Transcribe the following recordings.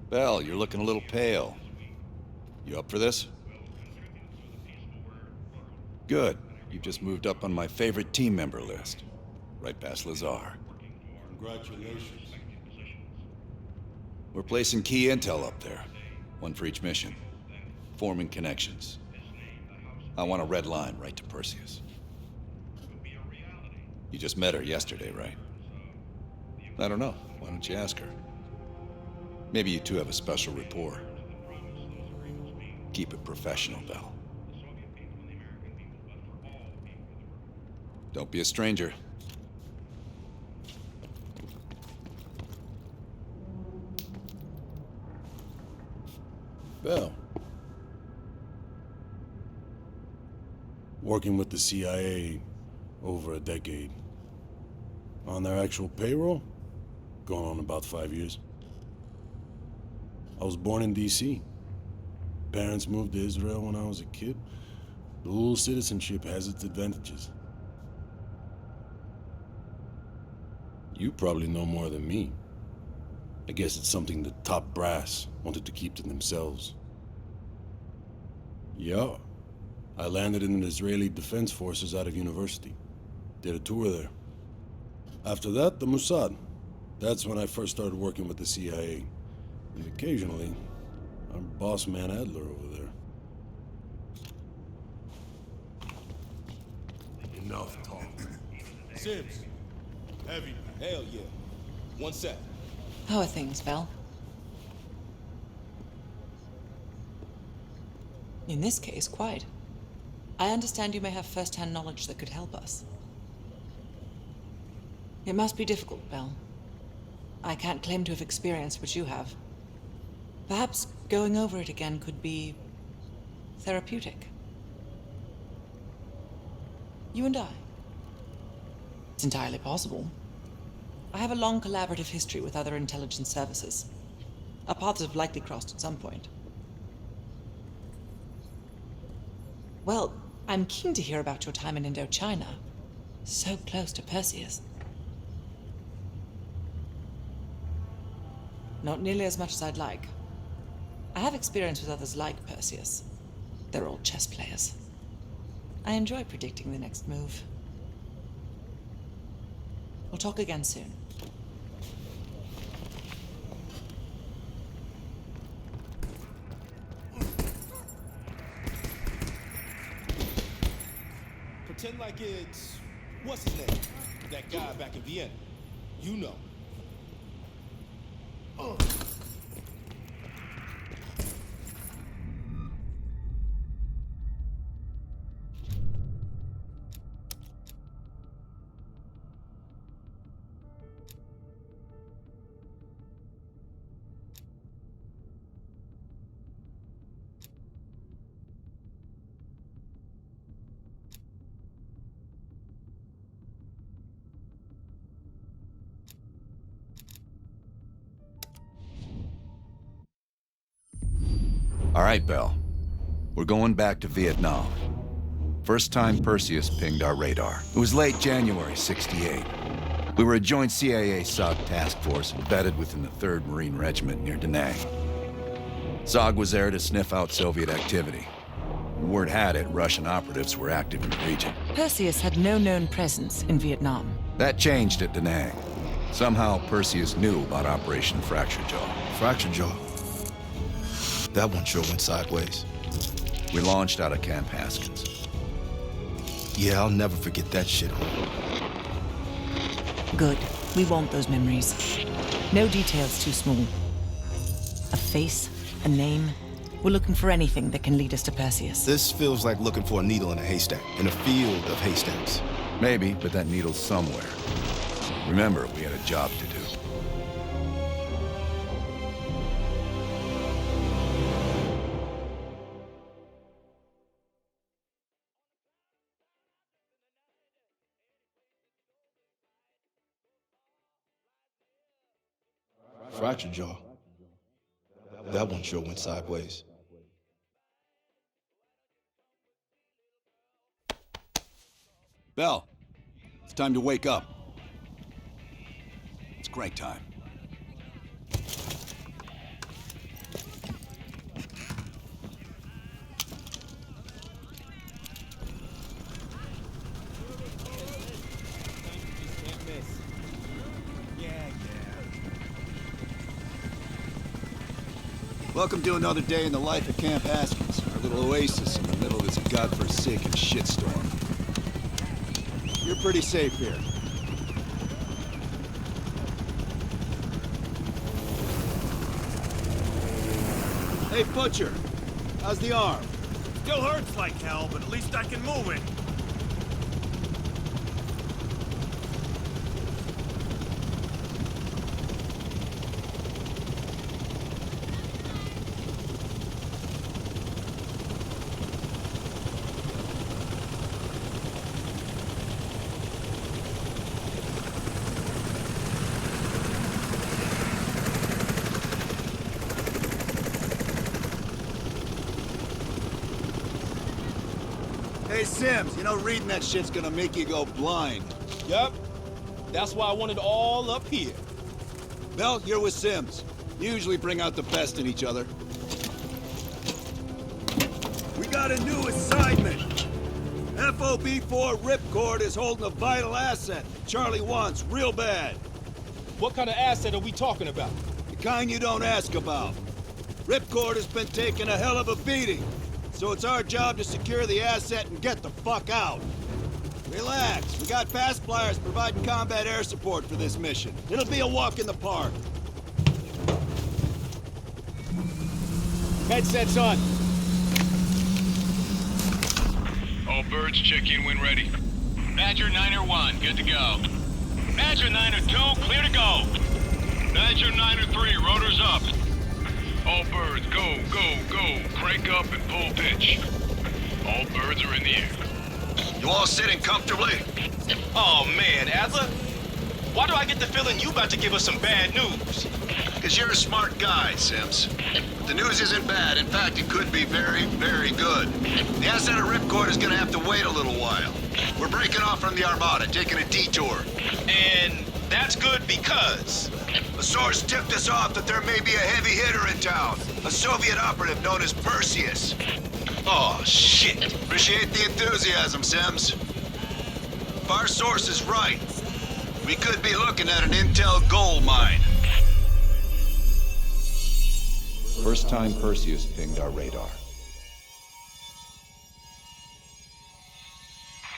Belle, you're looking a little pale. You up for this? Good. You just moved up on my favorite team member list. Right past Lazar. Congratulations. We're placing key intel up there. One for each mission. Forming connections. I want a red line right to Perseus. You just met her yesterday, right? I don't know. Why don't you ask her? Maybe you two have a special rapport. Keep it professional, Belle. Don't be a stranger. Bell. Working with the CIA over a decade. On their actual payroll, going on about 5 years. I was born in D.C. Parents moved to Israel when I was a kid. Dual citizenship has its advantages. You probably know more than me. I guess it's something the top brass wanted to keep to themselves. Yeah. I landed in the Israeli Defense Forces out of university. Did a tour there. After that, the Mossad. That's when I first started working with the CIA. And occasionally, our boss man Adler over there. Enough talk. Sims. Heavy. Hell yeah. One sec. How are things, Val? In this case, quite. I understand you may have first-hand knowledge that could help us. It must be difficult, Belle. I can't claim to have experienced what you have. Perhaps going over it again could be therapeutic. You and I. It's entirely possible. I have a long collaborative history with other intelligence services. Our paths have likely crossed at some point. Well, I'm keen to hear about your time in Indochina. So close to Perseus. Not nearly as much as I'd like. I have experience with others like Perseus. They're all chess players. I enjoy predicting the next move. We'll talk again soon. Pretend like it's... What's his name? That guy back in Vienna. You know. All right, Belle. We're going back to Vietnam. First time Perseus pinged our radar. It was late January '68. We were a joint CIA-SOG task force embedded within the 3rd Marine Regiment near Da Nang. SOG was there to sniff out Soviet activity. Word had it, Russian operatives were active in the region. Perseus had no known presence in Vietnam. That changed at Da Nang. Somehow, Perseus knew about Operation Fracture Jaw. Fracture Jaw. That one sure went sideways. We launched out of Camp Haskins. Yeah, I'll never forget that shit. Good. We want those memories. No details too small. A face, a name. We're looking for anything that can lead us to Perseus. This feels like looking for a needle in a haystack, in a field of haystacks. Maybe, but that needle's somewhere. Remember, we had a job to do. Fracture Jaw. That one sure went sideways. Belle, it's time to wake up. It's crank time. Welcome to another day in the life of Camp Haskins, our little oasis in the middle of this godforsaken shitstorm. You're pretty safe here. Hey, Butcher. How's the arm? Still hurts like hell, but at least I can move it. Hey, Sims, you know reading that shit's gonna make you go blind. Yup. That's why I want it all up here. Bell, you're with Sims. You usually bring out the best in each other. We got a new assignment. FOB4 Ripcord is holding a vital asset Charlie wants real bad. What kind of asset are we talking about? The kind you don't ask about. Ripcord has been taking a hell of a beating. So it's our job to secure the asset and get the fuck out. Relax, we got fast flyers providing combat air support for this mission. It'll be a walk in the park. Headsets on. All birds, check in when ready. Badger 9-1, good to go. Badger 9-2, clear to go. Badger 9-3, rotors up. All birds, go, go, go. Crank up and pull pitch. All birds are in the air. You all sitting comfortably? Oh man, Adler, why do I get the feeling you about to give us some bad news? Because you're a smart guy, Sims. The news isn't bad. In fact, it could be very, very good. The asset of Ripcord is gonna have to wait a little while. We're breaking off from the Armada, taking a detour. And that's good because... A source tipped us off that there may be a heavy hitter in town. A Soviet operative known as Perseus. Oh, shit. Appreciate the enthusiasm, Sims. If our source is right, we could be looking at an intel gold mine. First time Perseus pinged our radar.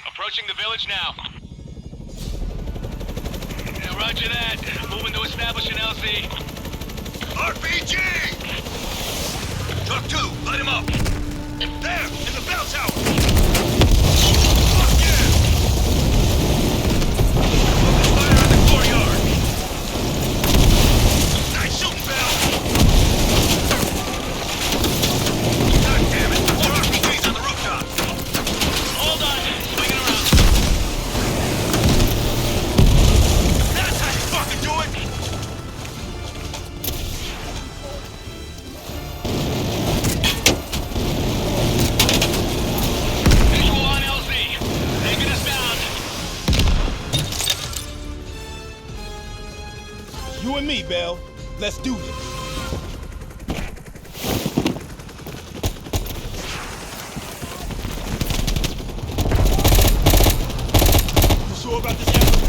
Approaching the village now. Yeah, roger that. Moving to establish an LZ. RPG! Truck 2, light him up! There, in the bell tower! Fuck yeah! Focus fire in the courtyard! Nice shooting, Bell! God damn it! 4 RPGs on the rooftop! Hold on, swinging around. That's how you fucking do it! Visual on LZ. Taking us down. You and me, Bell. Let's do this. You sure about this effort?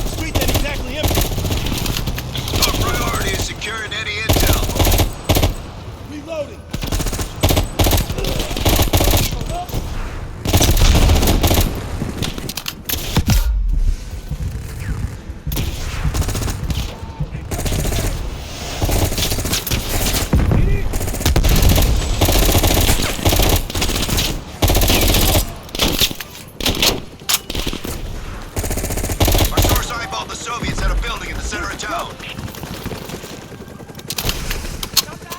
The street ain't exactly empty. Our priority is securing any intel. Reloading. Our source eyeballed the Soviets at a building in the center of town.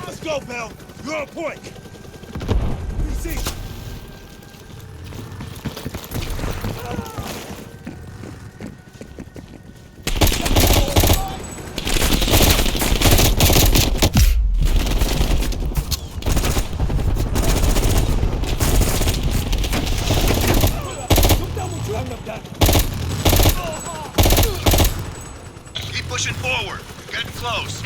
Let's go, Bell. You're on point. PC. Keep pushing forward. Getting close.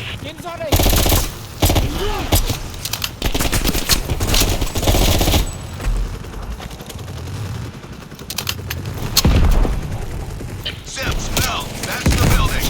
Sims, Bell, that's the building.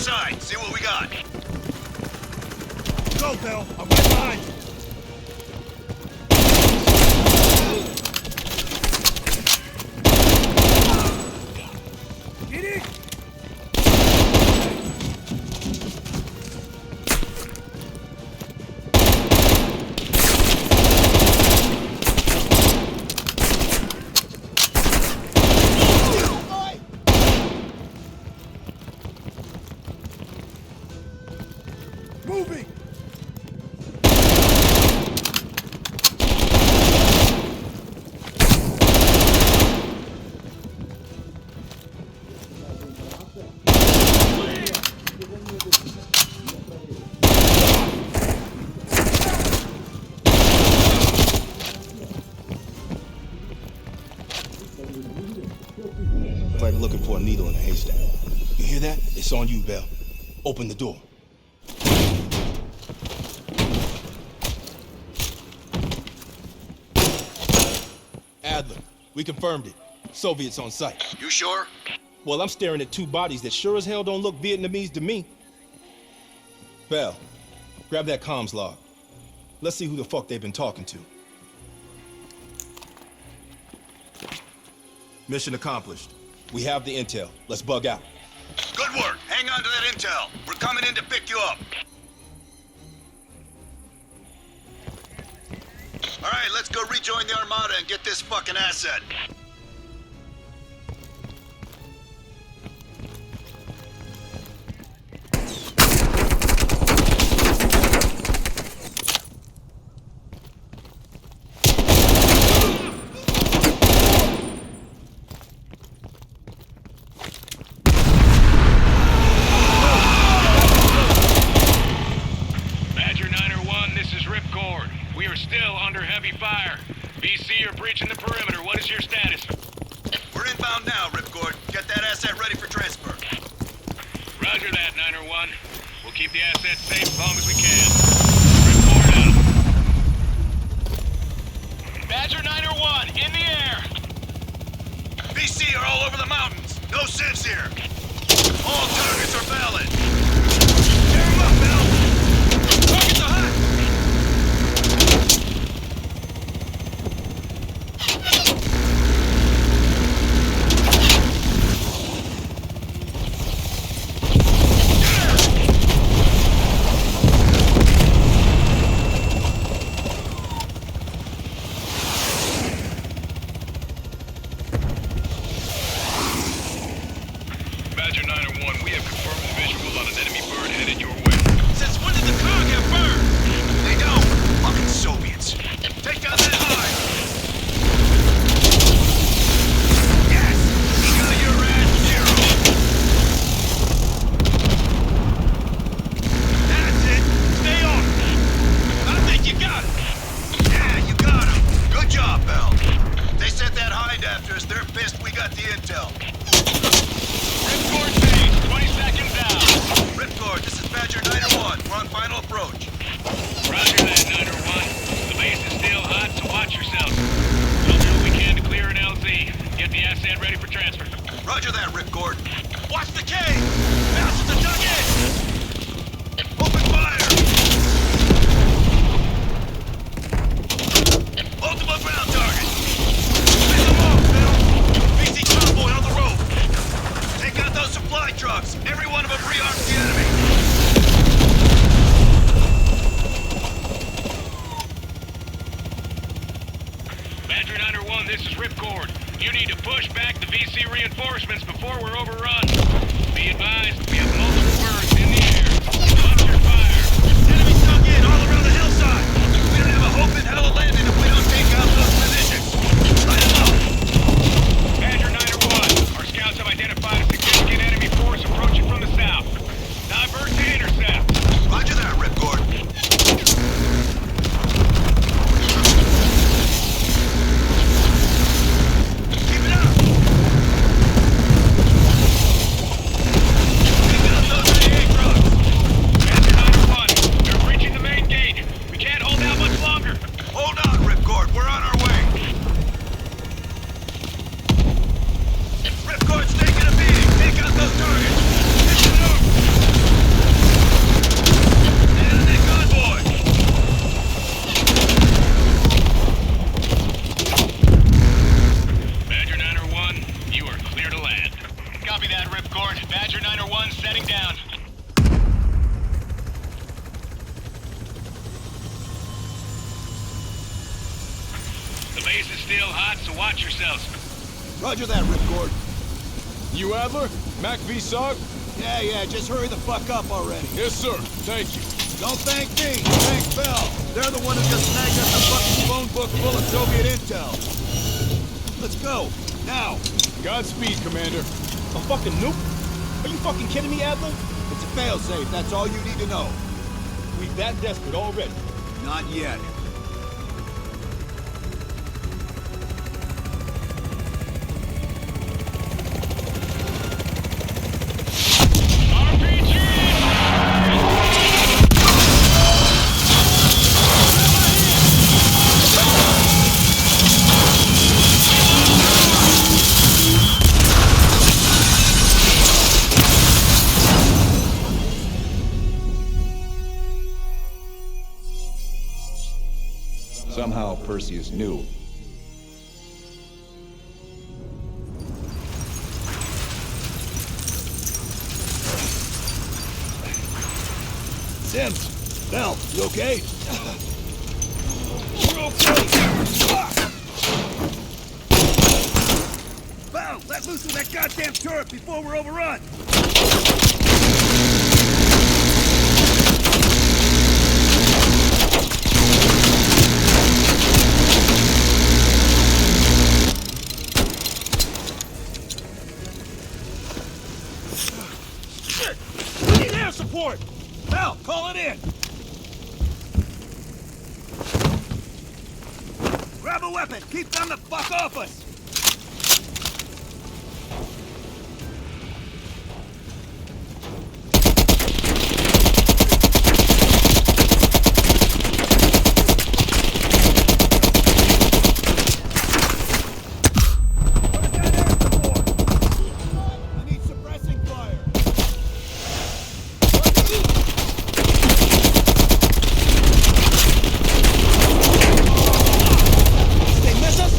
inside. See what we got. Go, Bill. I'm right behind you. Get in! Moving! Like looking for a needle in a haystack. You hear that? It's on you, Bell. Open the door. Adler, we confirmed it. Soviets on site. You sure? Well, I'm staring at two bodies that sure as hell don't look Vietnamese to me. Bell, grab that comms log. Let's see who the fuck they've been talking to. Mission accomplished. We have the intel. Let's bug out. Good work. Hang on to that intel. We're coming in to pick you up. All right, let's go rejoin the Armada and get this fucking asset. Badger 901, this is Ripcord. We are still under heavy fire. BC are breaching the perimeter. What is your status? We're inbound now, Ripcord. Get that asset ready for transfer. Roger that, 901. We'll keep the asset safe as long as we can. Ripcord out. Badger 901, in the air! BC are all over the mountains. No sense here. All targets are valid. Tear them up, Bill. Targets are hot. Badger 901, we have confirmed the visual on an enemy bird headed your way. Since when did the car get burned? They don't. Fucking Soviets. Take down that high. Yes! We got your ass zero. That's it. Stay on it. I think you got it. Yeah, you got him. Good job, Bell. They sent that hind after us. They're pissed we got the intel. Ripcord phase, 20 seconds out. Ripcord, this is Badger 901. We're on final approach. Roger that, 901. The base is still hot, so watch yourself. We'll do what we can to clear an LZ. Get the asset ready for transfer. Roger that, Ripcord. Watch the cave! Bastards are dug in! Open fire! Multiple ground targets! Pick them off, Bill! BC convoy on the road! Take out those supply trucks! Every one of them rearms the enemy! Badger 901, this is Ripcord. You need to push back the VC reinforcements before we're overrun. Be advised, we have multiple birds in the air. Watch your fire. Enemies dug in all around the hillside! We don't have a hope in hell of landing if we don't take out those positions! Light them up! Badger 901, our scouts have identified a significant enemy force approaching from the south. Divert to intercept. Roger that, Ripcord. Keep it up! report. Badger 901 setting down. The base is still hot, so watch yourselves. Roger that, Ripcord. You Adler? Mac V SOG? Yeah, just hurry the fuck up already. Yes, sir. Thank you. Don't thank me, thank Bell. They're the one who just snagged us a fucking phone book full of Soviet intel. Let's go, now. Godspeed, Commander. A fucking nuke? Are you fucking kidding me, Adler? It's a failsafe, that's all you need to know. We that desperate already. Not yet. Somehow Perseus knew. Sims, Bell, you okay? We're okay! Bell, let loose of that goddamn turret before we're overrun! We need air support! Bell, call it in! Grab a weapon! Keep them the fuck off us! Where's that air support? I need suppressing fire! They miss us?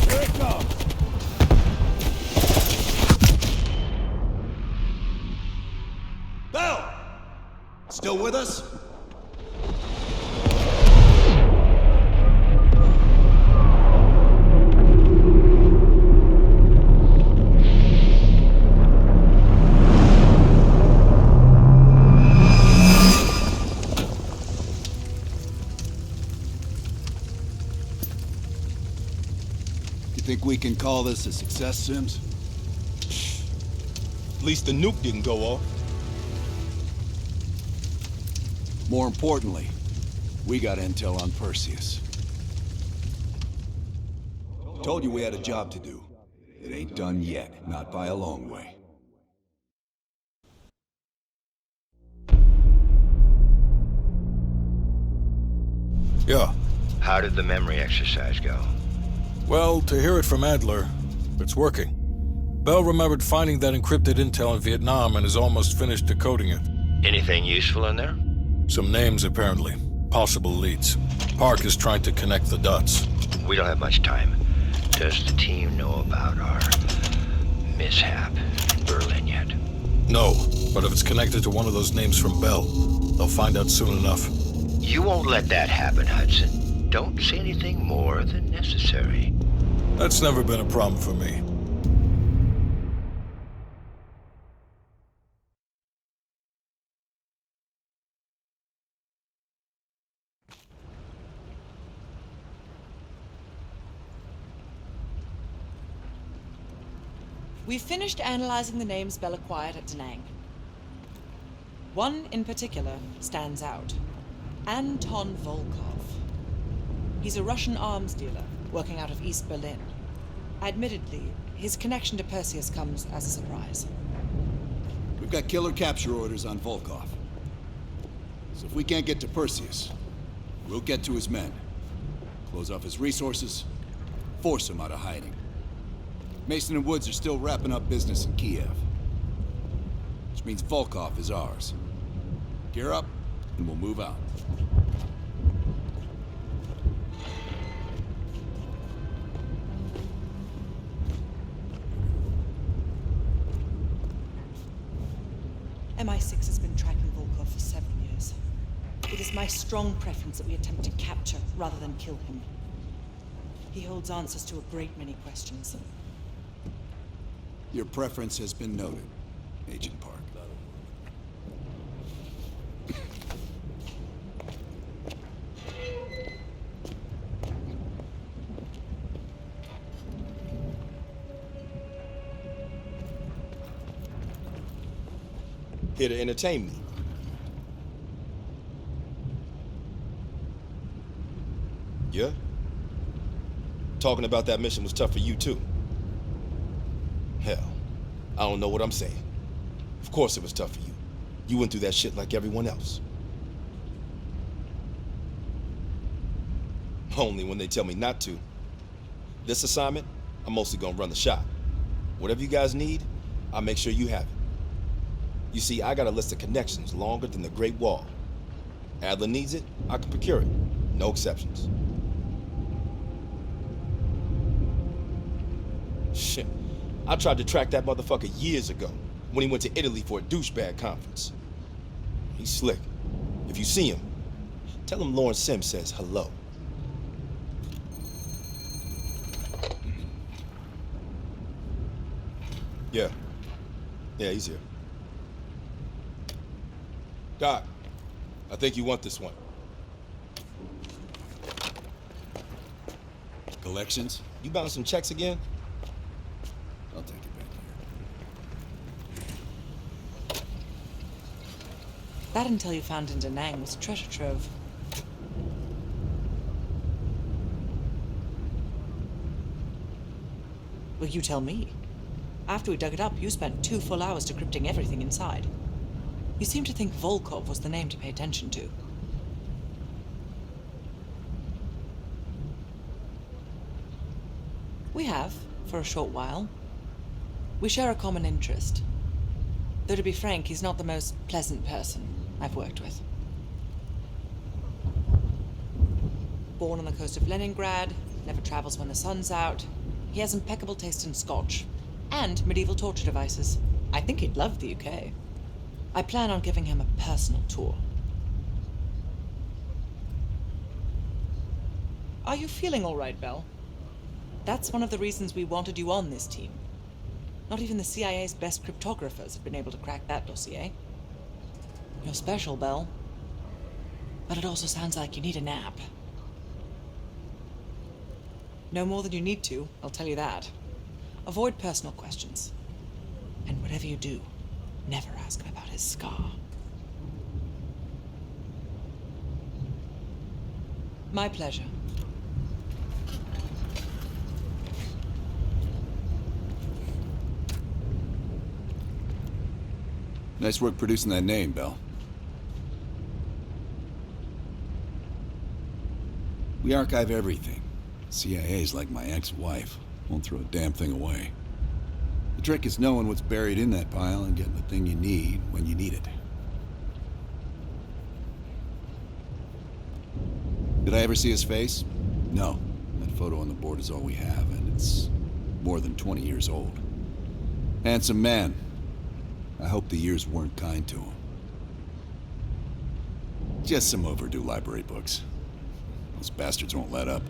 Here it comes. Bell! Still with us? You think we can call this a success, Sims? At least the nuke didn't go off. More importantly, we got intel on Perseus. Told you we had a job to do. It ain't done yet, not by a long way. Yeah. How did the memory exercise go? Well, to hear it from Adler, it's working. Bell remembered finding that encrypted intel in Vietnam and is almost finished decoding it. Anything useful in there? Some names, apparently. Possible leads. Park is trying to connect the dots. We don't have much time. Does the team know about our mishap in Berlin yet? No, but if it's connected to one of those names from Bell, they'll find out soon enough. You won't let that happen, Hudson. Don't say anything more than necessary. That's never been a problem for me. We've finished analyzing the names Bell acquired at Da Nang. One in particular stands out. Anton Volkov. He's a Russian arms dealer working out of East Berlin. Admittedly, his connection to Perseus comes as a surprise. We've got killer capture orders on Volkov. So if we can't get to Perseus, we'll get to his men. Close off his resources, force him out of hiding. Mason and Woods are still wrapping up business in Kiev. Which means Volkov is ours. Gear up, and we'll move out. MI6 has been tracking Volkov for several years. It is my strong preference that we attempt to capture rather than kill him. He holds answers to a great many questions. Your preference has been noted, Agent Park. Here to entertain me. Yeah? Talking about that mission was tough for you too. Hell, I don't know what I'm saying. Of course it was tough for you. You went through that shit like everyone else. Only when they tell me not to. This assignment, I'm mostly gonna run the shop. Whatever you guys need, I'll make sure you have it. You see, I got a list of connections longer than the Great Wall. Adler needs it, I can procure it. No exceptions. Shit. I tried to track that motherfucker years ago, when he went to Italy for a douchebag conference. He's slick. If you see him, tell him Lawrence Sims says hello. Yeah. Yeah, he's here. Doc, I think you want this one. Collections? You bound some checks again? I'll take it back here. That intel you found in Da Nang was a treasure trove. Well, you tell me. After we dug it up, you spent 2 full hours decrypting everything inside. You seem to think Volkov was the name to pay attention to. We have, for a short while. We share a common interest. Though to be frank, he's not the most pleasant person I've worked with. Born on the coast of Leningrad, never travels when the sun's out. He has impeccable taste in scotch and medieval torture devices. I think he'd love the UK. I plan on giving him a personal tour. Are you feeling all right, Belle? That's one of the reasons we wanted you on this team. Not even the CIA's best cryptographers have been able to crack that dossier. You're special, Belle. But it also sounds like you need a nap. No more than you need to, I'll tell you that. Avoid personal questions. And whatever you do, never ask him about his scar. My pleasure. Nice work producing that name, Belle. We archive everything. CIA's like my ex-wife. Won't throw a damn thing away. The trick is knowing what's buried in that pile and getting the thing you need when you need it. Did I ever see his face? No. That photo on the board is all we have, and it's more than 20 years old. Handsome man. I hope the years weren't kind to him. Just some overdue library books. Those bastards won't let up.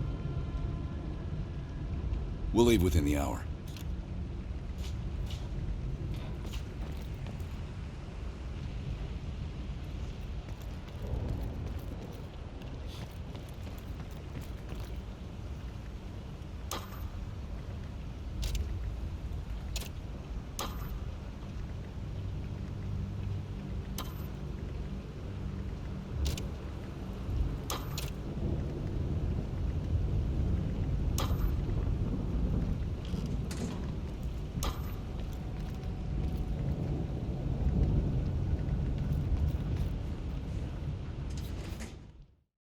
We'll leave within the hour.